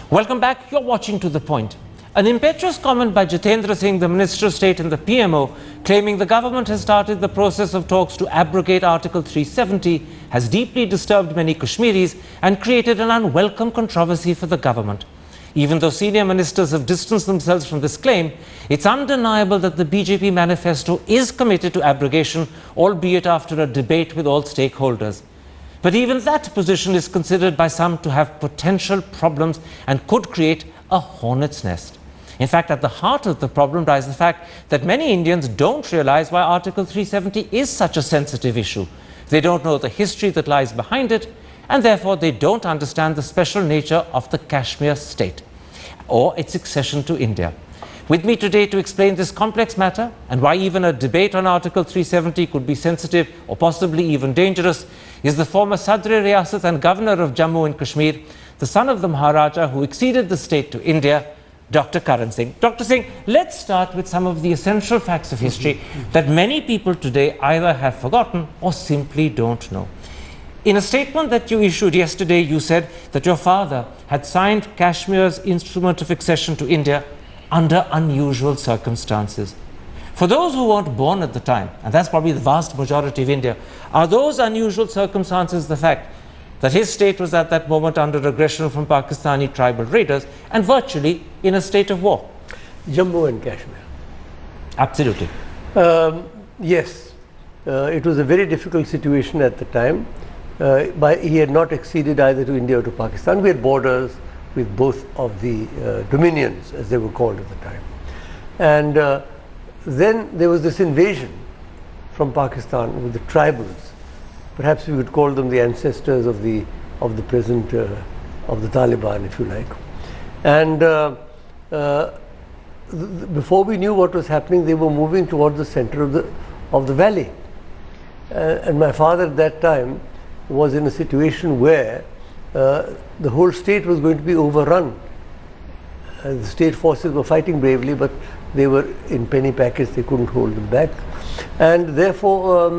Welcome back. You're watching To The Point. An impetuous comment by Jitendra Singh, the Minister of State and the PMO, claiming the government has started the process of talks to abrogate Article 370, has deeply disturbed many Kashmiris and created an unwelcome controversy for the government. Even though senior ministers have distanced themselves from this claim, it's undeniable that the BJP manifesto is committed to abrogation, albeit after a debate with all stakeholders. But even that position is considered by some to have potential problems and could create a hornet's nest. In fact, at the heart of the problem lies the fact that many Indians don't realize why Article 370 is such a sensitive issue. They don't know the history that lies behind it, and therefore they don't understand the special nature of the Kashmir state or its accession to India. With me today to explain this complex matter and why even a debate on Article 370 could be sensitive or possibly even dangerous is the former Sadr Riyasat and Governor of Jammu and Kashmir, the son of the Maharaja who acceded the state to India, Dr. Karan Singh. Dr. Singh, let's start with some of the essential facts of history that many people today either have forgotten or simply don't know. In a statement that you issued yesterday, you said that your father had signed Kashmir's instrument of accession to India under unusual circumstances. For those who weren't born at the time, and that's probably the vast majority of India, are those unusual circumstances the fact that his state was at that moment under aggression from Pakistani tribal raiders and virtually in a state of war? Jammu and Kashmir. Absolutely. Yes, it was a very difficult situation at the time. He had not acceded either to India or to Pakistan. We had borders with both of the dominions, as they were called at the time. And then there was this invasion from Pakistan with the tribals. Perhaps we would call them the ancestors of the present of the Taliban, if you like. And before we knew what was happening, they were moving towards the center of the valley. And my father at that time was in a situation where the whole state was going to be overrun. The state forces were fighting bravely, but they were in penny packets, they couldn't hold them back. And therefore,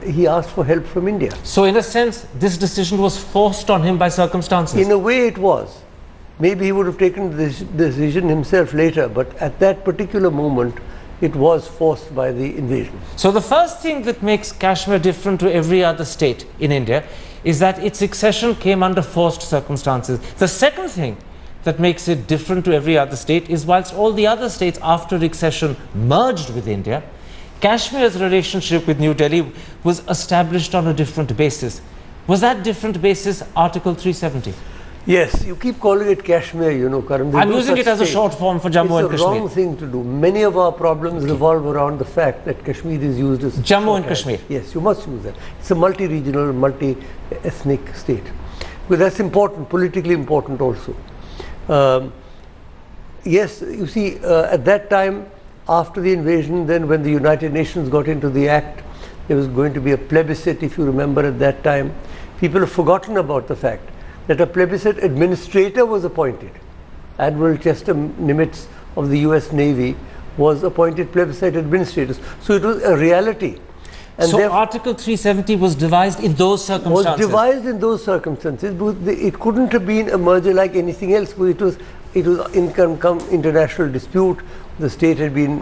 he asked for help from India. So in a sense, this decision was forced on him by circumstances? In a way it was. Maybe he would have taken this decision himself later, but at that particular moment, it was forced by the invasion. So the first thing that makes Kashmir different to every other state in India is that its accession came under forced circumstances. The second thing that makes it different to every other state is whilst all the other states after accession merged with India, Kashmir's relationship with New Delhi was established on a different basis. Was that different basis Article 370? Yes, you keep calling it Kashmir, you know, Karan. I'm using it as a short form for Jammu and Kashmir. It's a wrong thing to do. Many of our problems revolve around the fact that Kashmir is used as Jammu and Kashmir. Yes, you must use that. It's a multi-regional, multi-ethnic state. But that's important, politically important also. Yes, you see, at that time, after the invasion, then when the United Nations got into the act, there was going to be a plebiscite, if you remember at that time. People have forgotten about the fact that a plebiscite administrator was appointed. Admiral Chester Nimitz of the US Navy was appointed plebiscite administrator. So it was a reality. And so Article 370 was devised in those circumstances? Was devised in those circumstances. It couldn't have been a merger like anything else. It was international dispute. The state had been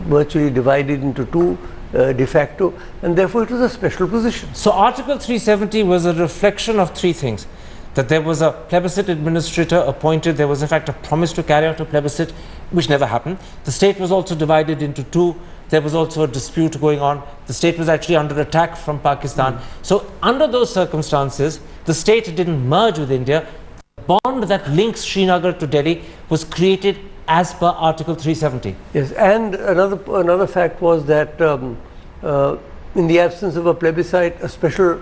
virtually divided into two de facto, and therefore it was a special position. So Article 370 was a reflection of three things. That there was a plebiscite administrator appointed, there was in fact a promise to carry out a plebiscite, which never happened. The state was also divided into two. There was also a dispute going on. The state was actually under attack from Pakistan. So under those circumstances, the state didn't merge with India. The bond that links Srinagar to Delhi was created as per Article 370. Yes, and another fact was that in the absence of a plebiscite, a special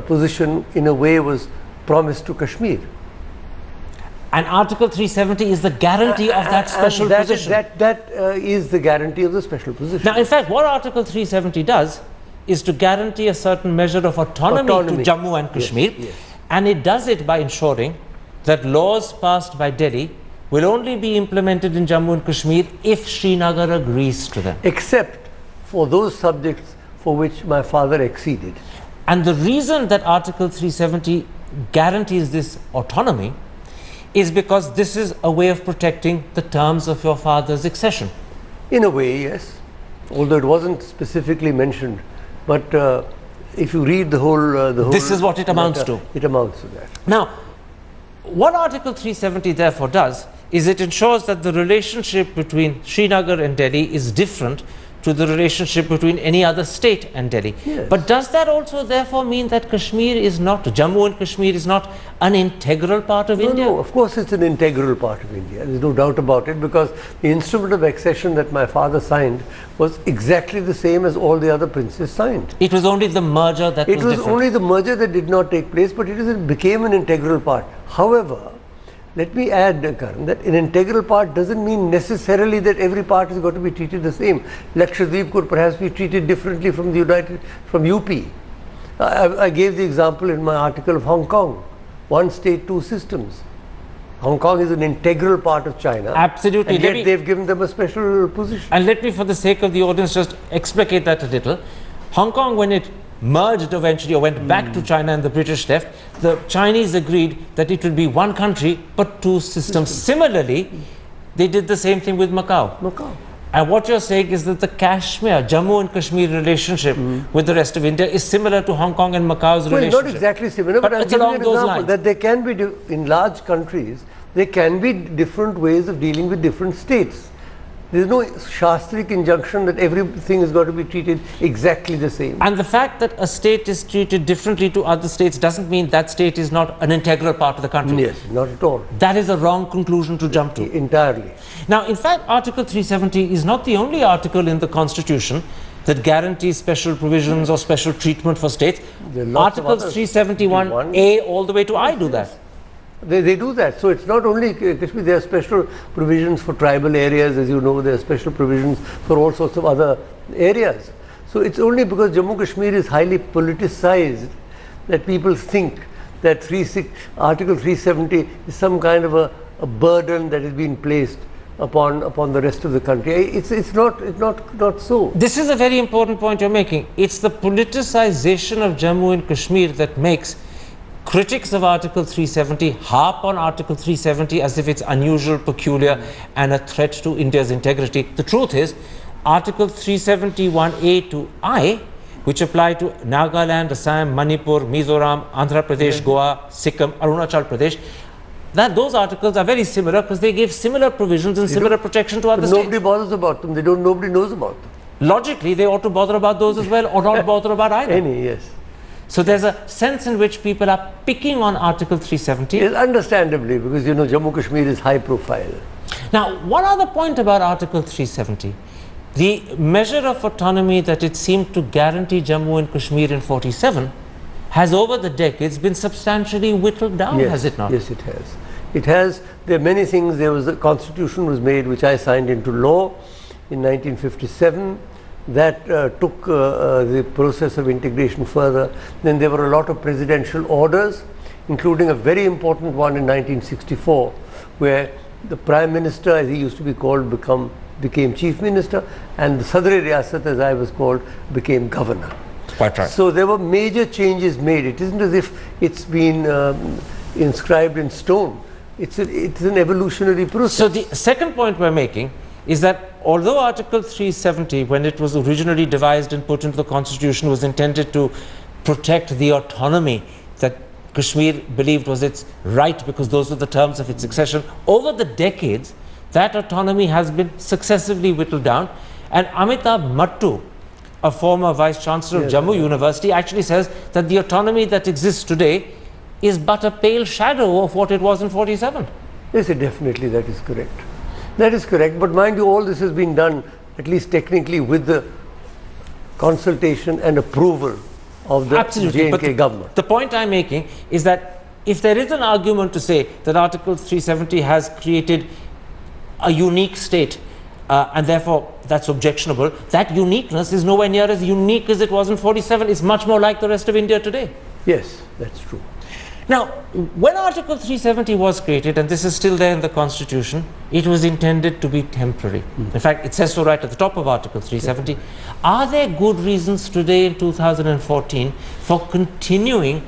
position in a way was promised to Kashmir. And Article 370 is the guarantee of that special position. That is the guarantee of the special position. Now, in fact, what Article 370 does is to guarantee a certain measure of autonomy to Jammu and Kashmir. Yes, yes. And it does it by ensuring that laws passed by Delhi will only be implemented in Jammu and Kashmir if Srinagar agrees to them. Except for those subjects for which my father acceded. And the reason that Article 370 guarantees this autonomy is because this is a way of protecting the terms of your father's accession. In a way, yes. Although it wasn't specifically mentioned, but if you read the whole, this is what it amounts to. It amounts to that. Now, what Article 370 therefore does is it ensures that the relationship between Srinagar and Delhi is different to the relationship between any other state and Delhi. Yes. But does that also therefore mean that Kashmir is not, Jammu and Kashmir is not an integral part of India? No, of course it's an integral part of India. There's no doubt about it, because the instrument of accession that my father signed was exactly the same as all the other princes signed. It was only the merger that was different. It was only the merger that did not take place, but it became an integral part. However, let me add, Karan, that an integral part doesn't mean necessarily that every part is going to be treated the same. Lakshadweep could perhaps be treated differently from UP. I gave the example in my article of Hong Kong. One state, two systems. Hong Kong is an integral part of China. Absolutely. And yet they've given them a special position. And let me, for the sake of the audience, just explicate that a little. Hong Kong, when it merged eventually or went back to China and the British left, the Chinese agreed that it would be one country but two systems. Similarly, they did the same thing with Macau. And what you're saying is that the Kashmir, Jammu and Kashmir relationship with the rest of India is similar to Hong Kong and Macau's relationship. Well, not exactly similar, but it's along those lines. That there can be, in large countries, there can be different ways of dealing with different states. There is no Shastric injunction that everything is going to be treated exactly the same. And the fact that a state is treated differently to other states doesn't mean that state is not an integral part of the country. Yes, not at all. That is a wrong conclusion to jump to. Entirely. Now, in fact, Article 370 is not the only article in the Constitution that guarantees special provisions or special treatment for states. Articles 371A all the way to I do that. They do that. So it's not only Kashmir, there are special provisions for tribal areas, as you know, there are special provisions for all sorts of other areas. So it's only because Jammu Kashmir is highly politicized that people think that Article 370 is some kind of a burden that is being placed upon the rest of the country. It's not so. This is a very important point you're making. It's the politicization of Jammu and Kashmir that makes critics of Article 370 harp on Article 370 as if it's unusual, peculiar, and a threat to India's integrity. The truth is, Article 371A to I, which apply to Nagaland, Assam, Manipur, Mizoram, Andhra Pradesh, Goa, Sikkim, Arunachal Pradesh, those articles are very similar because they give similar provisions and similar protection to other states. Nobody bothers about them. Nobody knows about them. Logically, they ought to bother about those as well, or not bother about either. Yes. So there's a sense in which people are picking on Article 370. Yes, understandably, because Jammu Kashmir is high profile. Now, one other point about Article 370. The measure of autonomy that it seemed to guarantee Jammu and Kashmir in 47 has over the decades been substantially whittled down, has it not? Yes, it has. It has. There are many things. The constitution was made, which I signed into law in 1957. That took the process of integration further. Then there were a lot of presidential orders, including a very important one in 1964, where the Prime Minister, as he used to be called, became Chief Minister, and the Sadr-e Riyasat, as I was called, became Governor. Quite right. So there were major changes made. It isn't as if it's been inscribed in stone. It's an evolutionary process. So the second point we're making is that although Article 370, when it was originally devised and put into the Constitution, was intended to protect the autonomy that Kashmir believed was its right because those were the terms of its accession, over the decades, that autonomy has been successively whittled down. And Amitabh Mattu, a former Vice Chancellor of Jammu University, actually says that the autonomy that exists today is but a pale shadow of what it was in 47. Yes, definitely that is correct. That is correct, but mind you, all this has been done, at least technically, with the consultation and approval of the J&K government. The point I'm making is that if there is an argument to say that Article 370 has created a unique state, and therefore that's objectionable, that uniqueness is nowhere near as unique as it was in 47. It's much more like the rest of India today. Yes, that's true. Now, when Article 370 was created, and this is still there in the Constitution, it was intended to be temporary. In fact, it says so right at the top of Article 370. Are there good reasons today in 2014 for continuing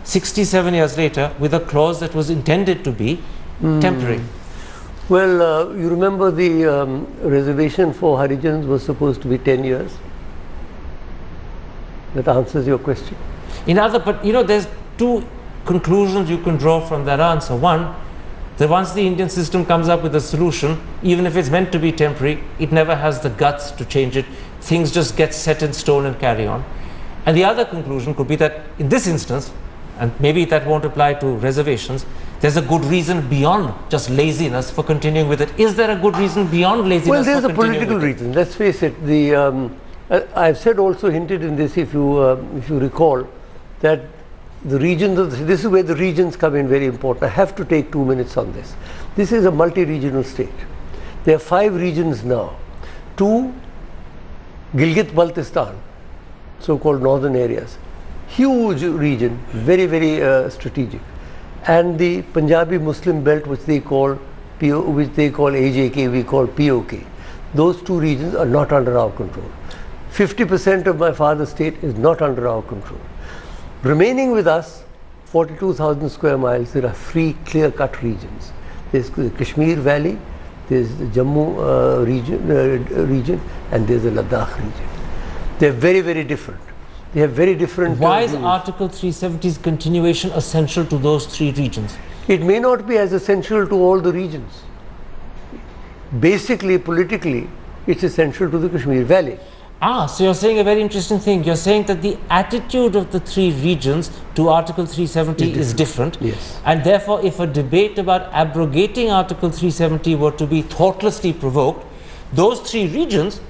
67 years later with a clause that was intended to be temporary? Well, you remember the reservation for Harijans was supposed to be 10 years. That answers your question. But you know, there's two conclusions you can draw from that answer. One, that once the Indian system comes up with a solution, even if it's meant to be temporary, it never has the guts to change it. Things just get set in stone and carry on. And the other conclusion could be that in this instance, and maybe that won't apply to reservations, there's a good reason beyond just laziness for continuing with it. Is there a good reason beyond laziness? Well, there's for a political reason. Let's face it. I've said also hinted in this, if you recall, that the regions this is where the regions come in very important. I have to take 2 minutes on this. This is a multi-regional state. There are 5 regions now. 2 Gilgit-Baltistan, so-called northern areas, huge region, very, very strategic, and the Punjabi Muslim belt, which they call AJK, we call POK. Those 2 regions are not under our control. 50% of my father's state is not under our control. Remaining with us, 42,000 square miles, there are 3 clear-cut regions. There's the Kashmir Valley, there's the Jammu region, and there's the Ladakh region. They're very, very different. They have very different. Why is Article 370's continuation essential to those 3 regions? It may not be as essential to all the regions. Basically, politically, it's essential to the Kashmir Valley. So you're saying a very interesting thing. You're saying that the attitude of the 3 regions to Article 370 is different. Yes. And therefore, if a debate about abrogating Article 370 were to be thoughtlessly provoked, those 3 regions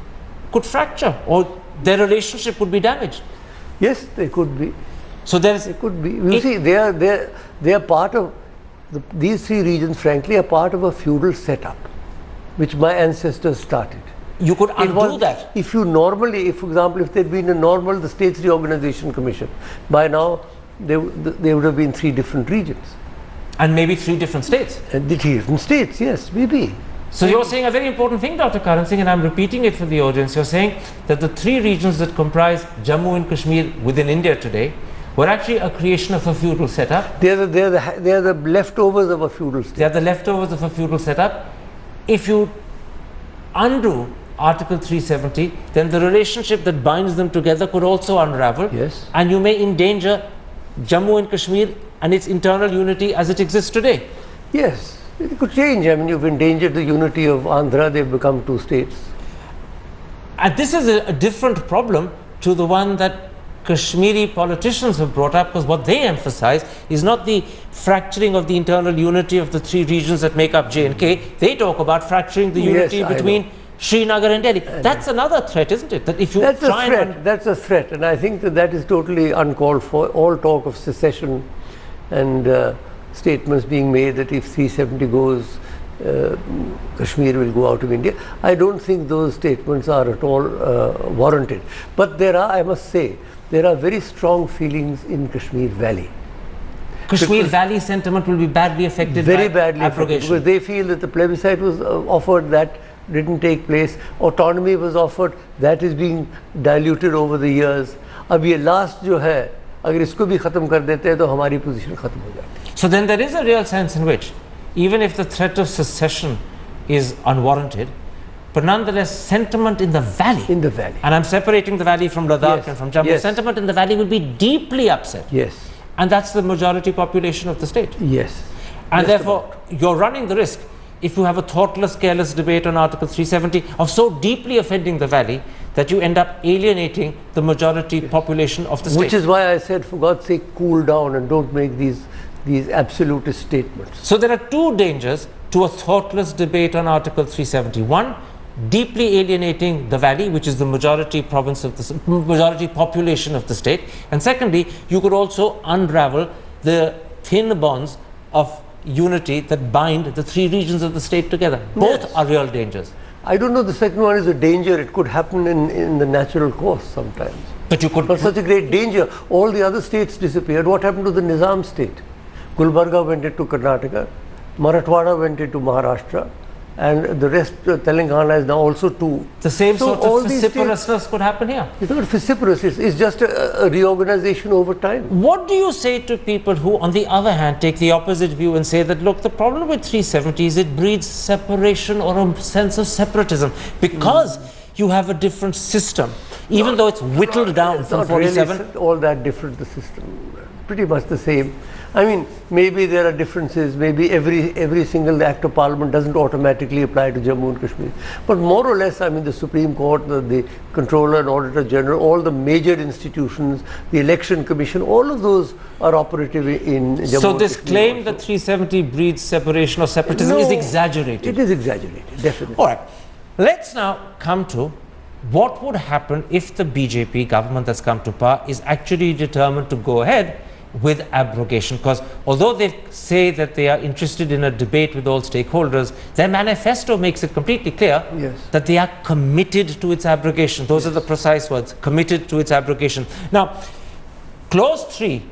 could fracture or their relationship would be damaged. Yes, they could be. So it could be. You see, they are part of these 3 regions. Frankly, are part of a feudal setup, which my ancestors started. You could undo that. If you normally, for example, if there had been the States Reorganization Commission, by now there would have been 3 different regions. And maybe 3 different states. And the 3 different states, yes, maybe. So you're saying a very important thing, Dr. Karan Singh, and I'm repeating it for the audience. You're saying that the 3 regions that comprise Jammu and Kashmir within India today were actually a creation of a feudal setup. They are the leftovers of a feudal state. They are the leftovers of a feudal setup. If you undo Article 370, then the relationship that binds them together could also unravel. Yes. And you may endanger Jammu and Kashmir and its internal unity as it exists today. Yes, it could change. I mean, you've endangered the unity of Andhra, they've become 2 states. And this is a different problem to the one that Kashmiri politicians have brought up, because what they emphasize is not the fracturing of the internal unity of the 3 regions that make up J&K. They talk about fracturing the unity between Srinagar and Delhi. That's another threat, isn't it? That if you that's a threat, and I think that is totally uncalled for. All talk of secession and statements being made that if 370 goes, Kashmir will go out of India. I don't think those statements are at all warranted. But there are, I must say, there are very strong feelings in Kashmir Valley. Kashmir Valley sentiment will be badly affected by abrogation. Because they feel that the plebiscite was offered, that didn't take place. Autonomy was offered, that is being diluted over the years. अब ये last जो है, अगर इसको भी खत्म कर देते हैं तो हमारी position खत्म हो जाती है. So then there is a real sense in which, even if the threat of secession is unwarranted, but nonetheless sentiment in the valley. In the valley. And I'm separating the valley from Ladakh and from Jammu. Yes. Sentiment in the valley will be deeply upset. Yes. And that's the majority population of the state. Yes. And therefore, you're running the risk, if you have a thoughtless, careless debate on Article 370, of so deeply offending the valley that you end up alienating the majority population of the state. Which is why I said, for God's sake, cool down and don't make these absolutist statements. So there are 2 dangers to a thoughtless debate on Article 370. One, deeply alienating the valley, which is the majority majority population of the state. And secondly, you could also unravel the thin bonds of unity that bind the 3 regions of the state together. Both are real dangers. I don't know, the second one is a danger. It could happen in the natural course sometimes. But you could... But such a great danger. All the other states disappeared. What happened to the Nizam state? Gulbarga went into Karnataka. Marathwada went into Maharashtra. and the rest, Telangana is now also 2. The same So sort all of these vociferousness could happen here. It's not vociferous, it's just a reorganization over time. What do you say to people who, on the other hand, take the opposite view and say that, look, the problem with 370 is it breeds separation or a sense of separatism because you have a different system, even though it's whittled down from 47? Really all that different, the system, pretty much the same. I mean, maybe there are differences, maybe every single act of parliament doesn't automatically apply to Jammu and Kashmir. But more or less, I mean, the Supreme Court, the Controller and Auditor General, all the major institutions, the Election Commission, all of those are operative in Jammu and Kashmir. So this claim that 370 breeds separation or separatism is exaggerated? It is exaggerated, definitely. All right. Let's now come to what would happen if the BJP government that's come to power is actually determined to go ahead with abrogation, because although they say that they are interested in a debate with all stakeholders, their manifesto makes it completely clear that they are committed to its abrogation. Those are the precise words, committed to its abrogation. Now, clause 3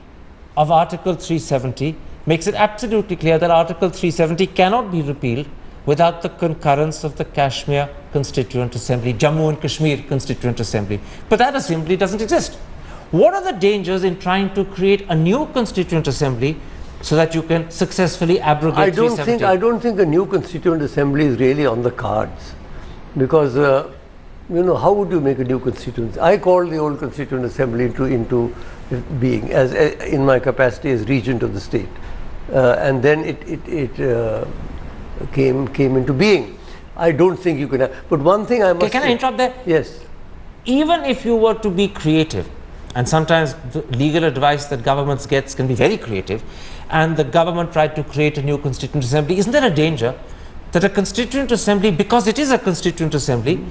of Article 370 makes it absolutely clear that Article 370 cannot be repealed without the concurrence of the Kashmir Constituent Assembly, Jammu and Kashmir Constituent Assembly. But that assembly doesn't exist. What are the dangers in trying to create a new Constituent Assembly so that you can successfully abrogate 370? I don't think a new Constituent Assembly is really on the cards, because you know, how would you make a new Constituent? I called the old Constituent Assembly into being as in my capacity as regent of the state, and then it came into being. I don't think you can have, but one thing I must Can I interrupt there? Yes. Even if you were to be creative, and sometimes the legal advice that governments get can be very creative, and the government tried to create a new Constituent Assembly, isn't there a danger that a Constituent Assembly, because it is a Constituent Assembly,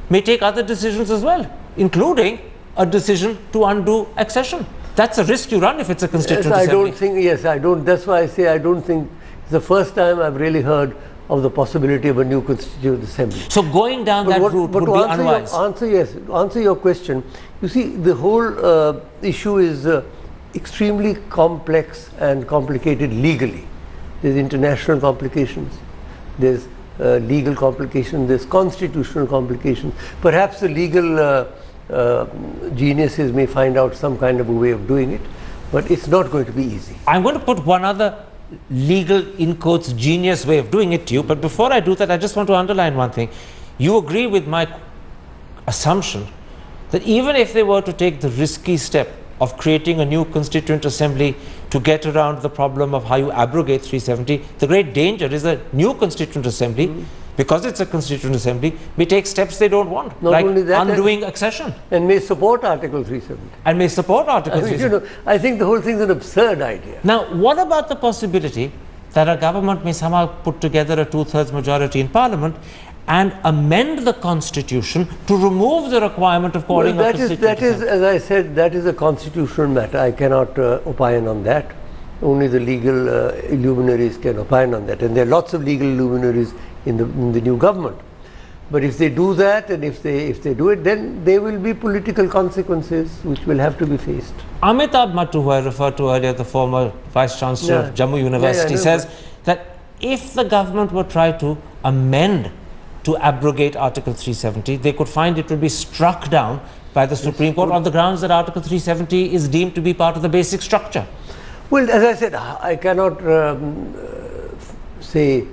may take other decisions as well, including a decision to undo accession? That's a risk you run if it's a Constituent Assembly. I don't think, I don't, that's why I say I don't think, it's the first time I've really heard of the possibility of a new Constituent Assembly. So going down that route would be unwise. Answer your question. You see, the whole issue is extremely complex and complicated legally. There's international complications, there's legal complications, there's constitutional complications. Perhaps the legal geniuses may find out some kind of a way of doing it, but it's not going to be easy. I'm going to put one other legal, in quotes, genius way of doing it to you, but before I do that, I just want to underline one thing. You agree with my assumption that even if they were to take the risky step of creating a new Constituent Assembly to get around the problem of how you abrogate 370, the great danger is a new Constituent Assembly, because it's a Constituent Assembly, may take steps they don't want, not like only that, undoing accession. And may support Article 370. And may support Article 370. You know, I think the whole thing is an absurd idea. Now, what about the possibility that a government may somehow put together a 2/3 majority in Parliament and amend the Constitution to remove the requirement of calling a Constituent That is, Assembly? as I said, that is a constitutional matter. I cannot opine on that. Only the legal luminaries can opine on that. And there are lots of legal luminaries in the new government. But if they do that, and if they do it, then there will be political consequences which will have to be faced. Amitabh Mattu, who I referred to earlier, the former Vice Chancellor of Jammu University, says that if the government were try to amend to abrogate Article 370, they could find it would be struck down by the Supreme Court on the grounds that Article 370 is deemed to be part of the basic structure. Well, as I said, I cannot say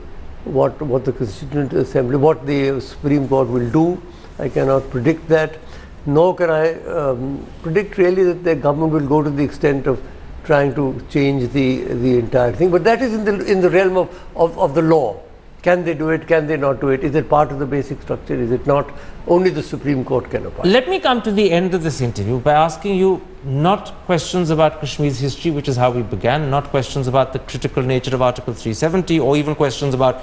what the Constituent Assembly, what the Supreme Court will do. I cannot predict that, nor can I predict really that the government will go to the extent of trying to change the entire thing. But that is in the realm of the law. Can they do it? Can they not do it? Is it part of the basic structure? Is it not? Only the Supreme Court can opine. Let me come to the end of this interview by asking you not questions about Kashmir's history, which is how we began, not questions about the critical nature of Article 370, or even questions about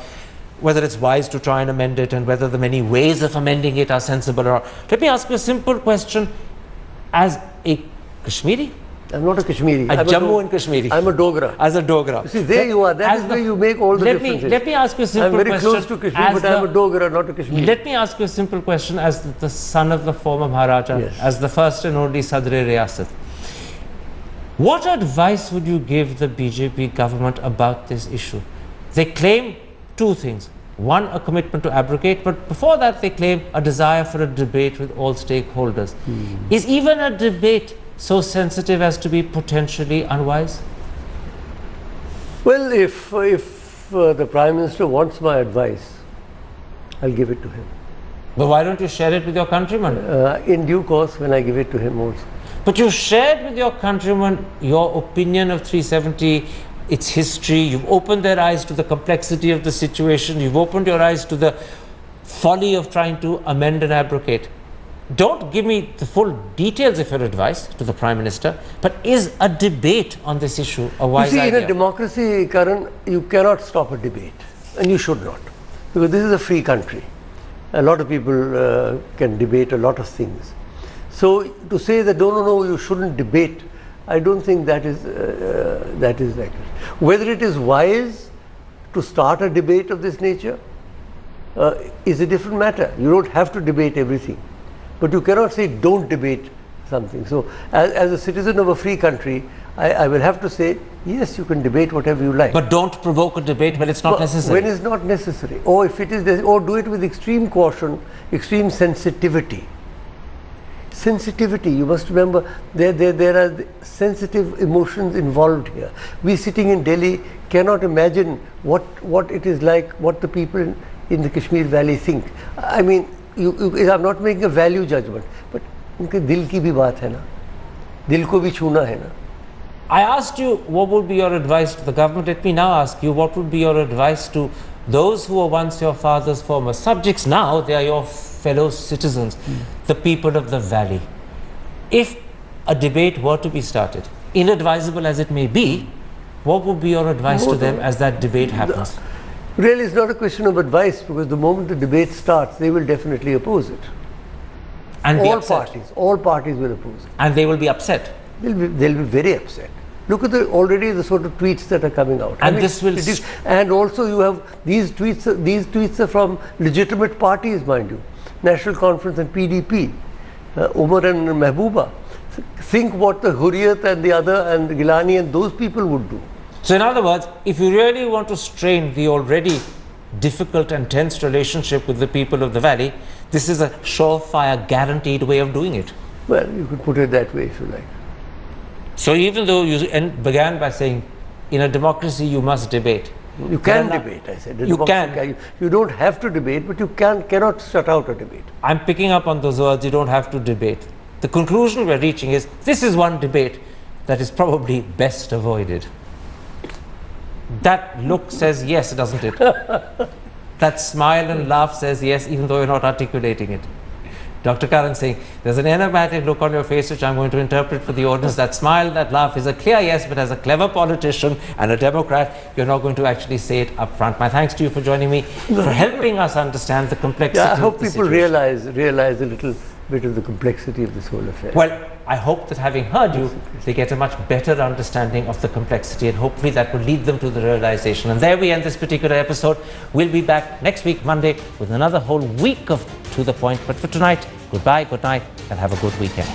whether it's wise to try and amend it and whether the many ways of amending it are sensible or not. Let me ask you a simple question as a Kashmiri. I'm not a Kashmiri. I'm Jammu and Kashmiri. I'm a Dogra. As a Dogra. You see, there you are. That is where you make all the differences. Let me ask you a simple question. I'm very close to Kashmir, but I'm a Dogra, not a Kashmiri. Let me ask you a simple question as the son of the former Maharaja, as the first and only Sadr-e Riyasat. What advice would you give the BJP government about this issue? They claim two things. One, a commitment to abrogate, but before that they claim a desire for a debate with all stakeholders. Is even a debate so sensitive as to be potentially unwise? Well, if the Prime Minister wants my advice, I'll give it to him. But why don't you share it with your countrymen? In due course, when I give it to him also. But you shared with your countrymen your opinion of 370, its history. You've opened their eyes to the complexity of the situation. You've opened your eyes to the folly of trying to amend and abrogate. Don't give me the full details of your advice to the Prime Minister, but is a debate on this issue a wise idea? You see, in a democracy, Karan, you cannot stop a debate, and you should not, because this is a free country. A lot of people can debate a lot of things. So to say that no, you shouldn't debate, I don't think that is accurate. Whether it is wise to start a debate of this nature is a different matter. You don't have to debate everything, but you cannot say don't debate something. So as a citizen of a free country, I will have to say, yes, you can debate whatever you like. But don't provoke a debate when it's not necessary. When it's not necessary. Or if it is, or do it with extreme caution, extreme sensitivity. Sensitivity, you must remember, there are sensitive emotions involved here. We sitting in Delhi cannot imagine what it is like, what the people in the Kashmir Valley think. I mean, I'm not making a value judgment, but उनके दिल की भी बात है ना, दिल को भी छूना है ना. I asked you what would be your advice to the government. Let me now ask you what would be your advice to those who were once your father's former subjects. Now they are your fellow citizens, the people of the valley. If a debate were to be started, inadvisable as it may be, what would be your advice to them as that debate happens? Really, it's not a question of advice, because the moment the debate starts, they will definitely oppose it. And all parties will oppose it. And they will be upset. They'll be very upset. Look at already the sort of tweets that are coming out. And this will... and also you have these tweets are from legitimate parties, mind you. National Conference and PDP, Umar and Mehbooba. Think what the Hurriyat and the other and Gilani and those people would do. So in other words, if you really want to strain the already difficult and tense relationship with the people of the valley, this is a surefire, guaranteed way of doing it. Well, you could put it that way if you like. So even though you began by saying, in a democracy you must debate. You can debate, I said. You can. You don't have to debate, but you cannot shut out a debate. I'm picking up on those words, you don't have to debate. The conclusion we're reaching is, this is one debate that is probably best avoided. That look says yes, doesn't it? That smile and laugh says yes, even though you're not articulating it. Dr. Karan Singh, there's an enigmatic look on your face which I'm going to interpret for the audience. That smile, that laugh is a clear yes, but as a clever politician and a Democrat, you're not going to actually say it up front. My thanks to you for joining me, for helping us understand the complexity I hope of the people situation. realize a little bit of the complexity of this whole affair. Well, I hope that having heard you, they get a much better understanding of the complexity, and hopefully that will lead them to the realization. And there we end this particular episode. We'll be back next week, Monday, with another whole week of To The Point. But for tonight, goodbye, good night, and have a good weekend.